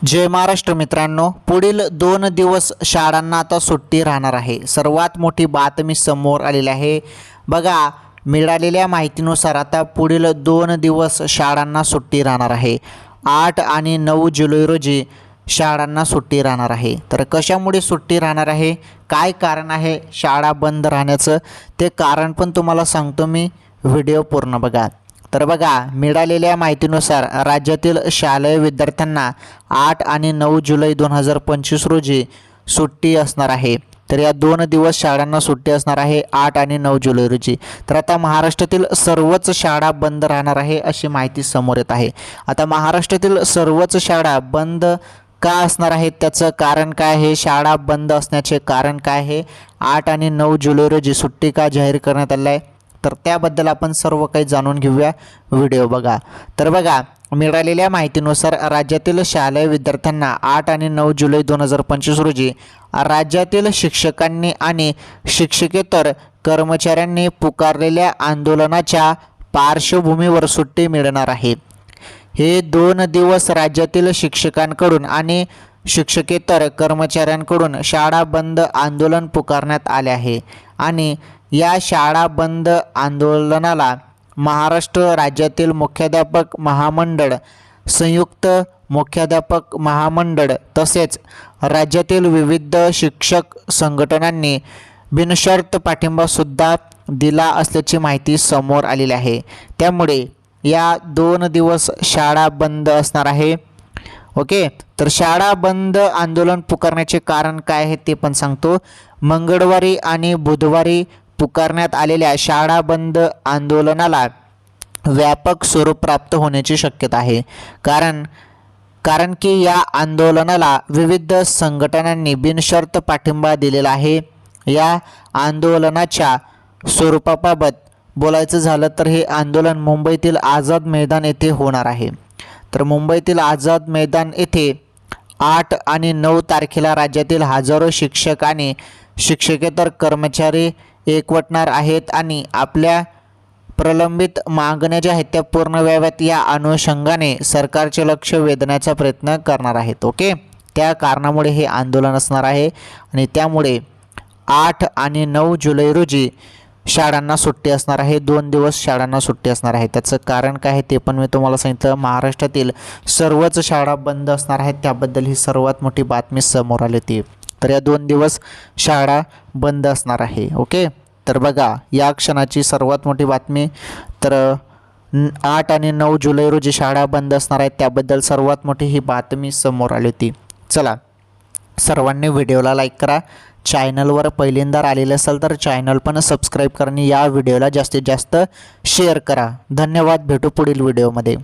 जय महाराष्ट्र मित्रांनो, पुढील 2 दिवस शाळांना आता सुट्टी राहणार आहे। सर्वात मोठी बातमी समोर आलेली आहे। बघा, मिळालेल्या माहितीनुसार आता पुढील 2 दिवस शाळांना सुट्टी राहणार आहे। 8 आणि 9 जुलै रोजी शाळांना सुट्टी राहणार आहे। तर कशामुळे सुट्टी राहणार आहे, काय कारण आहे शाळा बंद राहण्याचं, ते कारण पण तुम्हाला सांगतो मी, व्हिडिओ पूर्ण बघा। तर बघा, मिळालेल्या माहितीनुसार राज्यातील शालेय विद्यार्थ्यांना 8 आणि 9 जुलै 2025 रोजी सुट्टी असणार आहे। तर या 2 दिवस शाळांना सुट्टी असणार आहे, 8 आणि 9 जुलै रोजी। तर आता महाराष्ट्रातील सर्वच शाळा बंद राहणार आहे अशी माहिती समोर येत आहे। आता महाराष्ट्रातील सर्वच शाळा बंद का असणार आहेत, त्याचं कारण काय आहे, शाळा बंद असण्याचे कारण काय आहे, 8 आणि 9 जुलै रोजी सुट्टी का जाहीर करण्यात आली आहे, तर त्याबद्दल आपण सर्व काही जाणून घेऊया, व्हिडिओ बघा। तर बघा, मिळालेल्या माहितीनुसार राज्यातील शालेय विद्यार्थ्यांना 8 आणि 9 जुलै 2025 रोजी राज्यातील शिक्षकांनी आणि शिक्षकेतर कर्मचाऱ्यांनी पुकारलेल्या आंदोलनाच्या पार्श्वभूमीवर सुट्टी मिळणार आहे। हे 2 दिवस राज्यातील शिक्षकांकडून आणि शिक्षकेतर कर्मचाऱ्यांकडून शाळा बंद आंदोलन पुकारण्यात आले आहे आणि या शाळा बंद आंदोलनाला महाराष्ट्र राज्यातील मुख्याध्यापक महामंडळ, संयुक्त मुख्याध्यापक महामंडळ तसेच राज्यातील विविध शिक्षक संघटनांनी बिनशर्त पाठिंबासुद्धा दिला असल्याची माहिती समोर आलेली आहे। त्यामुळे या 2 दिवस शाळा बंद असणार आहे। ओके, तर शाळा बंद आंदोलन पुकारण्याचे कारण काय आहे ते पण सांगतो। मंगळवारी आणि बुधवारी पुकारण्यात आलेल्या शाळा बंद आंदोलनाला व्यापक स्वरूप प्राप्त होण्याची शक्यता आहे, कारण की या आंदोलनाला विविध संघटनांनी बिनशर्त पाठिंबा दिलेला आहे। या आंदोलनाच्या स्वरूपाबाबत बोलायचं झालं तर हे आंदोलन मुंबईतील आझाद मैदान येथे होणार आहे। तर मुंबईतील आझाद मैदान येथे 8 आणि 9 तारखेला राज्यातील हजारो शिक्षक आणि शिक्षकेतर कर्मचारी एकवटणार आहेत आणि आपल्या प्रलंबित मागण्या ज्या आहेत त्या पूर्ण व्हाव्यात या अनुषंगाने सरकारचे लक्ष वेधण्याचा प्रयत्न करणार आहेत। ओके, त्या कारणामुळे हे आंदोलन असणार आहे आणि त्यामुळे 8 आणि 9 जुलै रोजी शाळांना सुट्टी असणार आहे। 2 दिवस शाळांना सुट्टी असणार आहे। त्याचं कारण काय आहे ते पण मी तुम्हाला सांगितलं। महाराष्ट्रातील सर्वच शाळा बंद असणार आहेत, त्याबद्दल ही सर्वात मोठी बातमी समोर आली होती। तर या 2 दिवस शाळा बंद असणार आहे। ओके, तर बघा, या क्षणाची सर्वात मोठी बातमी। तर 8 आणि 9 जुलै रोजी शाळा बंद असणार आहेत, त्याबद्दल सर्वात मोठी ही बातमी समोर आली होती। चला, सर्वांनी व्हिडिओला लाईक करा, चॅनलवर पहिल्यांदा आलेले असेल तर चॅनल पण सबस्क्राईब करा आणि या व्हिडिओला जास्तीत जास्त शेअर करा। धन्यवाद, भेटू पुढील व्हिडिओमध्ये।